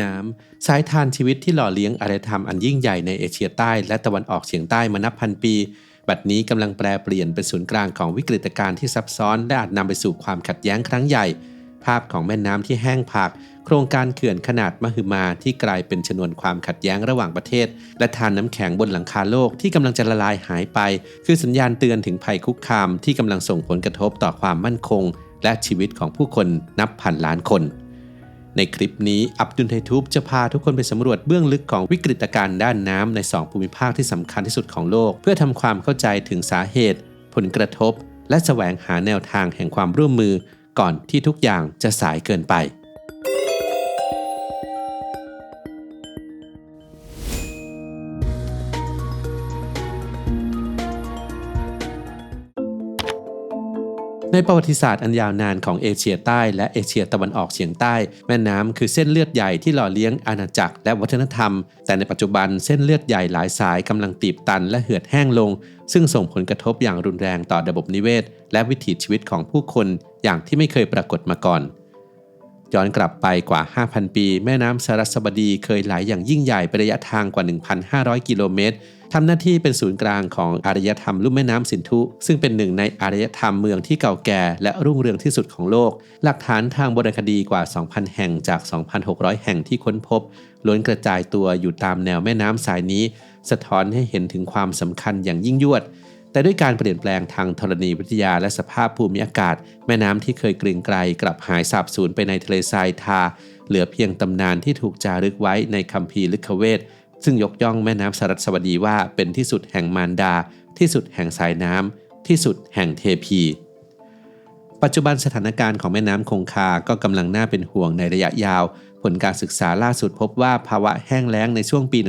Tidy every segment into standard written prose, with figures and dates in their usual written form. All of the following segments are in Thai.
น้ำสายทานชีวิตที่หล่อเลี้ยงอารยธรรมอันยิ่งใหญ่ในเอเชียใต้และตะวันออกเฉียงใต้มานับพันปีบัดนี้กำลังแปรเปลี่ยนเป็นศูนย์กลางของวิกฤตการณ์ที่ซับซ้อนและอาจนำไปสู่ความขัดแย้งครั้งใหญ่ภาพของแม่น้ำที่แห้งผากโครงการเขื่อนขนาดมหึมาที่กลายเป็นชนวนความขัดแย้งระหว่างประเทศและทานน้ำแข็งบนหลังคาโลกที่กำลังจะละลายหายไปคือสัญญาณเตือนถึงภัยคุกคามที่กำลังส่งผลกระทบต่อความมั่นคงและชีวิตของผู้คนนับพันล้านคนในคลิปนี้อับดุลไททูบจะพาทุกคนไปสำรวจเบื้องลึกของวิกฤตการณ์ด้านน้ำใน2ภูมิภาคที่สำคัญที่สุดของโลกเพื่อทำความเข้าใจถึงสาเหตุผลกระทบและแสวงหาแนวทางแห่งความร่วมมือก่อนที่ทุกอย่างจะสายเกินไปในประวัติศาสตร์อันยาวนานของเอเชียใต้และเอเชียตะวันออกเฉียงใต้แม่น้ำคือเส้นเลือดใหญ่ที่หล่อเลี้ยงอาณาจักรและวัฒนธรรมแต่ในปัจจุบันเส้นเลือดใหญ่หลายสายกำลังตีบตันและเหือดแห้งลงซึ่งส่งผลกระทบอย่างรุนแรงต่อระบบนิเวศและวิถีชีวิตของผู้คนอย่างที่ไม่เคยปรากฏมาก่อนย้อนกลับไปกว่า 5,000 ปีแม่น้ำสรัสบดีเคยไหลอย่างยิ่งใหญ่เป็นระยะทางกว่า 1,500 กิโลเมตรทำหน้าที่เป็นศูนย์กลางของอารยธรรมลุ่มแม่น้ำสินธุซึ่งเป็นหนึ่งในอารยธรรมเมืองที่เก่าแก่และรุ่งเรืองที่สุดของโลกหลักฐานทางโบราณคดีกว่า 2,000 แห่งจาก 2,600 แห่งที่ค้นพบล้วนกระจายตัวอยู่ตามแนวแม่น้ำสายนี้สะท้อนให้เห็นถึงความสำคัญอย่างยิ่งยวดแต่ด้วยการเปลี่ยนแปลงทางธรณีวิทยาและสภาพภูมิอากาศแม่น้ำที่เคยเกรียงไกรกลับหายสาบสูญไปในทะเลทรายทาเหลือเพียงตำนานที่ถูกจารึกไว้ในคัมภีร์ฤกขเวทซึ่งยกย่องแม่น้ำสรัสวดีว่าเป็นที่สุดแห่งมารดาที่สุดแห่งสายน้ำที่สุดแห่งเทพีปัจจุบันสถานการณ์ของแม่น้ำคงคาก็กำลังน่าเป็นห่วงในระยะยาวผลการศึกษาล่าสุดพบว่าภาวะแห้งแล้งในช่วงปี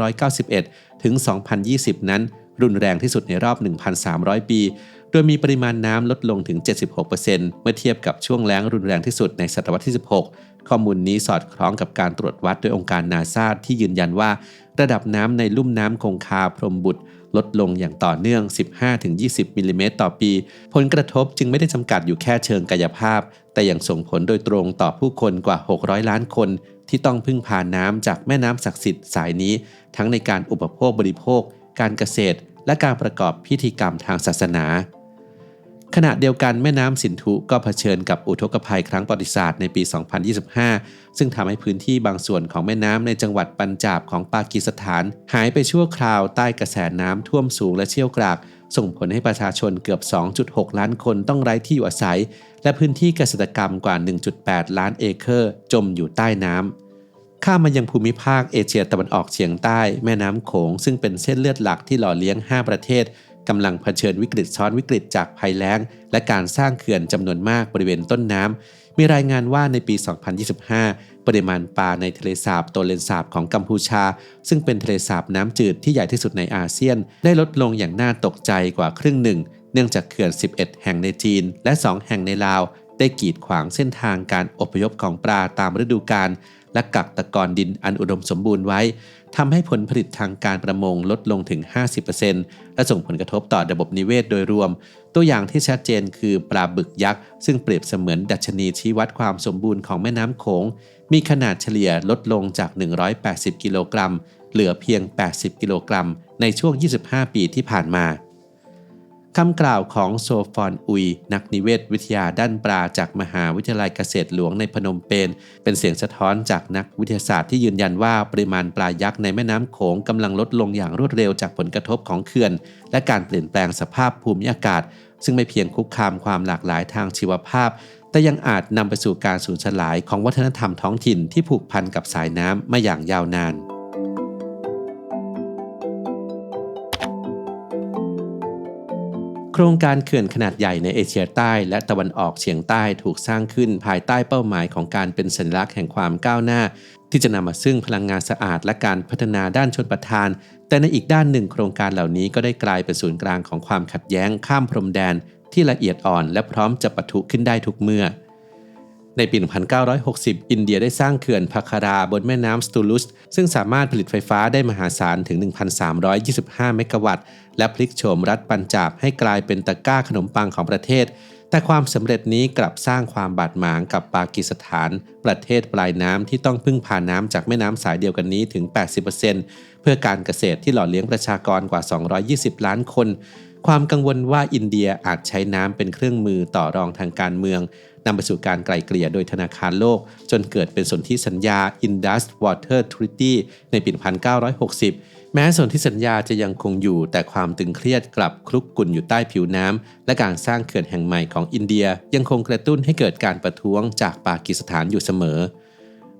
1991 ถึง 2020 นั้นรุนแรงที่สุดในรอบ 1,300 ปีโดยมีปริมาณน้ำลดลงถึง 76% เมื่อเทียบกับช่วงแล้งรุนแรงที่สุดในศตวรรษที่ 16 ข้อมูลนี้สอดคล้องกับการตรวจวัดโดยองค์การนาซาที่ยืนยันว่าระดับน้ำในลุ่มน้ำคงคาพรหมบุตรลดลงอย่างต่อเนื่อง 15-20 มิลลิเมตรต่อปีผลกระทบจึงไม่ได้จำกัดอยู่แค่เชิงกายภาพแต่ยังส่งผลโดยตรงต่อผู้คนกว่า 600 ล้านคนที่ต้องพึ่งพาน้ำจากแม่น้ำศักดิ์สิทธิ์สายนี้ทั้งในการอุปโภคบริโภคการเกษตรและการประกอบพิธีกรรมทางศาสนาขณะเดียวกันแม่น้ำสินธุก็เผชิญกับอุทกภัยครั้งประวัติศาสตร์ในปี 2025 ซึ่งทำให้พื้นที่บางส่วนของแม่น้ำในจังหวัดปัญจาบของปากีสถานหายไปชั่วคราวใต้กระแสน้ำท่วมสูงและเชี่ยวกรากส่งผลให้ประชาชนเกือบ 2.6 ล้านคนต้องไร้ที่อยู่อาศัยและพื้นที่เกษตรกรรมกว่า 1.8 ล้านเอเคอร์จมอยู่ใต้น้ำข้ามมายังภูมิภาคเอเชียตะวันออกเฉียงใต้แม่น้ำโขงซึ่งเป็นเส้นเลือดหลักที่หล่อเลี้ยง 5 ประเทศกำลังเผชิญวิกฤตซ้อนวิกฤตจากภัยแล้งและการสร้างเขื่อนจำนวนมากบริเวณต้นน้ำมีรายงานว่าในปี 2025 ปริมาณปลาในทะเลสาบโตเลนสาบของกัมพูชาซึ่งเป็นทะเลสาบน้ำจืดที่ใหญ่ที่สุดในอาเซียนได้ลดลงอย่างน่าตกใจกว่าครึ่งหนึ่งเนื่องจากเขื่อน 11 แห่งในจีนและ 2 แห่งในลาวได้กีดขวางเส้นทางการอพยพของปลาตามฤดูกาลและกักตะกอนดินอันอุดมสมบูรณ์ไว้ทำให้ผลผลิตทางการประมงลดลงถึง 50% และส่งผลกระทบต่อระบบนิเวศโดยรวมตัวอย่างที่ชัดเจนคือปลาบึกยักษ์ซึ่งเปรียบเสมือนดัชนีชี้วัดความสมบูรณ์ของแม่น้ำโขงมีขนาดเฉลี่ยลดลงจาก 180 กิโลกรัมเหลือเพียง 80 กิโลกรัมในช่วง 25 ปีที่ผ่านมาคำกล่าวของโซฟอนอุยนักนิเวศวิทยาด้านปลาจากมหาวิทยาลัยเกษตรหลวงในพนมเปญเป็นเสียงสะท้อนจากนักวิทยาศาสตร์ที่ยืนยันว่าปริมาณปลายักษ์ในแม่น้ำโขงกำลังลดลงอย่างรวดเร็วจากผลกระทบของเขื่อนและการเปลี่ยนแปลงสภาพภูมิอากาศซึ่งไม่เพียงคุกคามความหลากหลายทางชีวภาพแต่ยังอาจนำไปสู่การสูญสลายของวัฒนธรรมท้องถิ่นที่ผูกพันกับสายน้ำมาอย่างยาวนานโครงการเขื่อนขนาดใหญ่ในเอเชียใต้และตะวันออกเฉียงใต้ถูกสร้างขึ้นภายใต้เป้าหมายของการเป็นสัญลักษณ์แห่งความก้าวหน้าที่จะนำมาซึ่งพลังงานสะอาดและการพัฒนาด้านชลประทานแต่ในอีกด้านหนึ่งโครงการเหล่านี้ก็ได้กลายเป็นศูนย์กลางของความขัดแย้งข้ามพรมแดนที่ละเอียดอ่อนและพร้อมจะปะทุขึ้นได้ทุกเมื่อในปี 1960 อินเดียได้สร้างเขื่อนพัคาราบนแม่น้ำสตูลุสซึ่งสามารถผลิตไฟฟ้าได้มหาศาลถึง 1,325 เมกะวัตต์และพลิกโฉมรัฐปัญจาบให้กลายเป็นตะกร้าขนมปังของประเทศ แต่ความสำเร็จนี้กลับสร้างความบาดหมางกับปากีสถานประเทศปลายน้ำที่ต้องพึ่งพาน้ำจากแม่น้ำสายเดียวกันนี้ถึง 80% เพื่อการเกษตรที่หล่อเลี้ยงประชากรกว่า220ล้านคนความกังวลว่าอินเดียอาจใช้น้ำเป็นเครื่องมือต่อรองทางการเมืองนำไปสู่การไกล่เกลี่ยโดยธนาคารโลกจนเกิดเป็นสนธิสัญญา Indus Water Treaty ในปี 1960 แม้สนธิสัญญาจะยังคงอยู่แต่ความตึงเครียดกลับคลุกกลุ่นอยู่ใต้ผิวน้ำและการสร้างเขื่อนแห่งใหม่ของอินเดียยังคงกระตุ้นให้เกิดการประท้วงจากปากีสถานอยู่เสมอ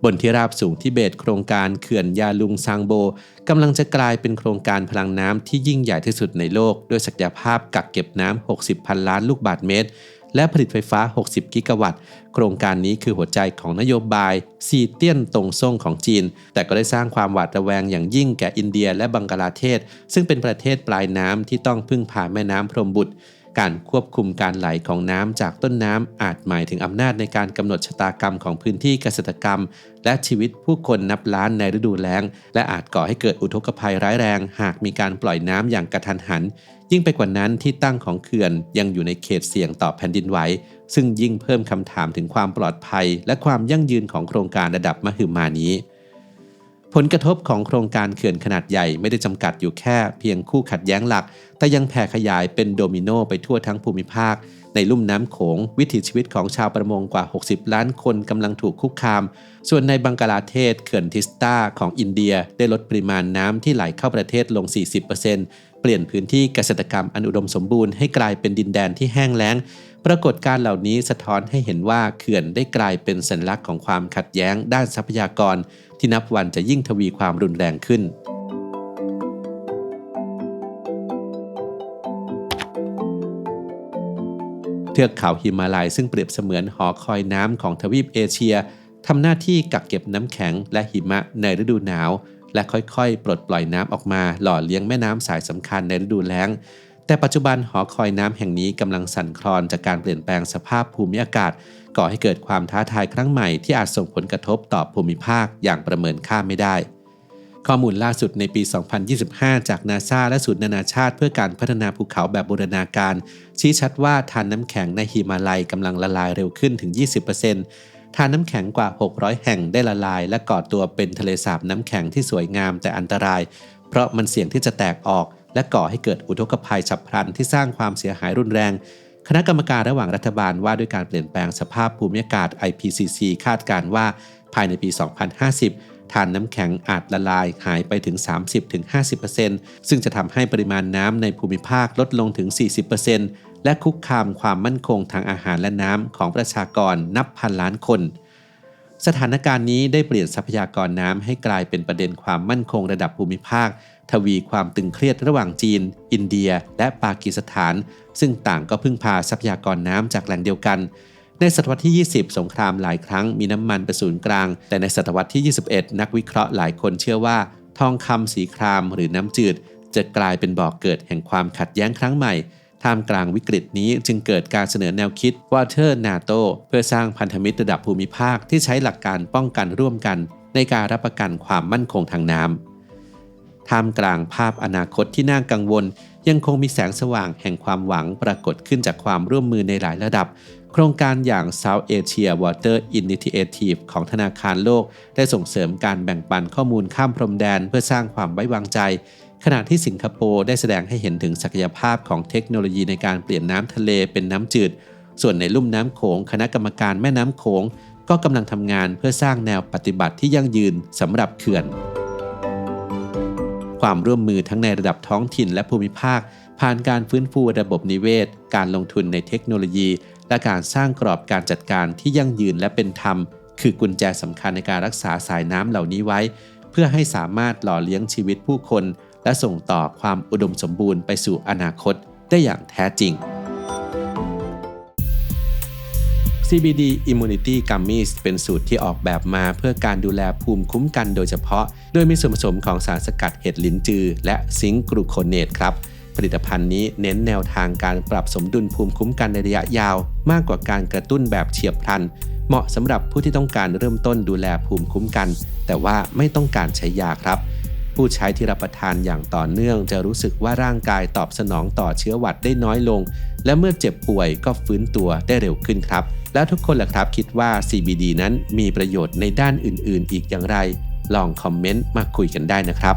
บนที่ราบสูงทิเบตโครงการเขื่อนยาลุงซางโบกำลังจะกลายเป็นโครงการพลังน้ำที่ยิ่งใหญ่ที่สุดในโลกด้วยศักยภาพกักเก็บน้ำ60 พันล้านลูกบาศก์เมตรและผลิตไฟฟ้า60กิกะวัตต์โครงการนี้คือหัวใจของนโยบายซีเตี้ยนตงซ่งของจีนแต่ก็ได้สร้างความหวาดระแวงอย่างยิ่งแก่อินเดียและบังกลาเทศซึ่งเป็นประเทศปลายน้ำที่ต้องพึ่งพาแม่น้ำพรหมบุตรการควบคุมการไหลของน้ำจากต้นน้ำอาจหมายถึงอำนาจในการกำหนดชะตากรรมของพื้นที่เกษตรกรรมและชีวิตผู้คนนับล้านในฤดูแล้งและอาจก่อให้เกิดอุทกภัยร้ายแรงหากมีการปล่อยน้ำอย่างกระทันหันยิ่งไปกว่านั้นที่ตั้งของเขื่อนยังอยู่ในเขตเสี่ยงต่อแผ่นดินไหวซึ่งยิ่งเพิ่มคำถามถึงความปลอดภัยและความยั่งยืนของโครงการระดับมหึมานี้ผลกระทบของโครงการเขื่อนขนาดใหญ่ไม่ได้จำกัดอยู่แค่เพียงคู่ขัดแย้งหลักแต่ยังแผ่ขยายเป็นโดมิโนไปทั่วทั้งภูมิภาคในลุ่มน้ำโขงวิถีชีวิตของชาวประมงกว่า60ล้านคนกำลังถูกคุกคามส่วนในบังกลาเทศเขื่อนทิสตาของอินเดียได้ลดปริมาณน้ำที่ไหลเข้าประเทศลง 40%เปลี่ยนพื้นที่เกษตรกรรมอันอุดมสมบูรณ์ให้กลายเป็นดินแดนที่แห้งแล้งปรากฏการณ์เหล่านี้สะท้อนให้เห็นว่าเขื่อนได้กลายเป็นสัญลักษณ์ของความขัดแย้งด้านทรัพยากรที่นับวันจะยิ่งทวีความรุนแรงขึ้นเทือกเขาหิมาลัยซึ่งเปรียบเสมือนหอคอยน้ำของทวีปเอเชียทำหน้าที่กักเก็บน้ำแข็งและหิมะในฤดูหนาวและค่อยๆปลดปล่อยน้ำออกมาหล่อเลี้ยงแม่น้ำสายสำคัญในฤดูแล้งแต่ปัจจุบันหอคอยน้ำแห่งนี้กำลังสั่นคลอนจากการเปลี่ยนแปลงสภาพภูมิอากาศก่อให้เกิดความท้าทายครั้งใหม่ที่อาจส่งผลกระทบต่อภูมิภาคอย่างประเมินค่าไม่ได้ข้อมูลล่าสุดในปี 2025 จาก NASA และศูนย์นานาชาติเพื่อการพัฒนาภูเขาแบบบูรณาการชี้ชัดว่าธารน้ำแข็งในหิมาลัยกำลังละลายเร็วขึ้นถึง 20%ธารน้ำแข็งกว่า600แห่งได้ละลายและก่อตัวเป็นทะเลสาบน้ำแข็งที่สวยงามแต่อันตรายเพราะมันเสี่ยงที่จะแตกออกและก่อให้เกิดอุทกภัยฉับพลันที่สร้างความเสียหายรุนแรงคณะกรรมการระหว่างรัฐบาลว่าด้วยการเปลี่ยนแปลงสภาพภูมิอากาศ IPCC คาดการณ์ว่าภายในปี 2050 ธารน้ำแข็งอาจละลายหายไปถึง 30-50% ซึ่งจะทำให้ปริมาณน้ำในภูมิภาคลดลงถึง 40% และคุกคามความมั่นคงทางอาหารและน้ำของประชากรนับพันล้านคนสถานการณ์นี้ได้เปลี่ยนทรัพยากรน้ำให้กลายเป็นประเด็นความมั่นคงระดับภูมิภาคทวีความตึงเครียดระหว่างจีนอินเดียและปากีสถานซึ่งต่างก็พึ่งพาทรัพยากรน้ำจากแหล่งเดียวกันในศตวรรษที่ 20 สงครามหลายครั้งมีน้ำมันเป็นศูนย์กลางแต่ในศตวรรษที่ 21 นักวิเคราะห์หลายคนเชื่อว่าทองคำสีครามหรือน้ำจืดจะกลายเป็นบ่อกเกิดแห่งความขัดแย้งครั้งใหม่ท่ามกลางวิกฤตนี้จึงเกิดการเสนอแนวคิด Water NATO เพื่อสร้างพันธมิตรระดับภูมิภาคที่ใช้หลักการป้องกันร่วมกันในการรับประกันความมั่นคงทางน้ำท่ามกลางภาพอนาคตที่น่ากังวลยังคงมีแสงสว่างแห่งความหวังปรากฏขึ้นจากความร่วมมือในหลายระดับโครงการอย่าง South Asia Water Initiative ของธนาคารโลกได้ส่งเสริมการแบ่งปันข้อมูลข้ามพรมแดนเพื่อสร้างความไว้วางใจขณะที่สิงคโปร์ได้แสดงให้เห็นถึงศักยภาพของเทคโนโลยีในการเปลี่ยนน้ำทะเลเป็นน้ำจืดส่วนในลุ่มน้ำโขงคณะกรรมการแม่น้ำโขงก็กำลังทำงานเพื่อสร้างแนวปฏิบัติที่ยั่งยืนสำหรับเขื่อนความร่วมมือทั้งในระดับท้องถิ่นและภูมิภาคผ่านการฟื้นฟูระบบนิเวศการลงทุนในเทคโนโลยีและการสร้างกรอบการจัดการที่ยั่งยืนและเป็นธรรมคือกุญแจสำคัญในการรักษาสายน้ำเหล่านี้ไว้เพื่อให้สามารถหล่อเลี้ยงชีวิตผู้คนและส่งต่อความอุดมสมบูรณ์ไปสู่อนาคตได้อย่างแท้จริง CBD Immunity Gummies เป็นสูตรที่ออกแบบมาเพื่อการดูแลภูมิคุ้มกันโดยเฉพาะโดยมีส่วนผสมของสารสกัดเห็ดลิ้นจือและซิงค์กลูโคเนตครับผลิตภัณฑ์นี้เน้นแนวทางการปรับสมดุลภูมิคุ้มกันในระยะยาวมากกว่าการกระตุ้นแบบเฉียบพลันเหมาะสำหรับผู้ที่ต้องการเริ่มต้นดูแลภูมิคุ้มกันแต่ว่าไม่ต้องการใช้ยาครับ ผู้ใช้ที่รับประทานอย่างต่อเนื่องจะรู้สึกว่าร่างกายตอบสนองต่อเชื้อหวัดได้น้อยลงและเมื่อเจ็บป่วยก็ฟื้นตัวได้เร็วขึ้นครับแล้วทุกคนล่ะครับคิดว่า CBD นั้นมีประโยชน์ในด้านอื่นๆอีกอย่างไรลองคอมเมนต์มาคุยกันได้นะครับ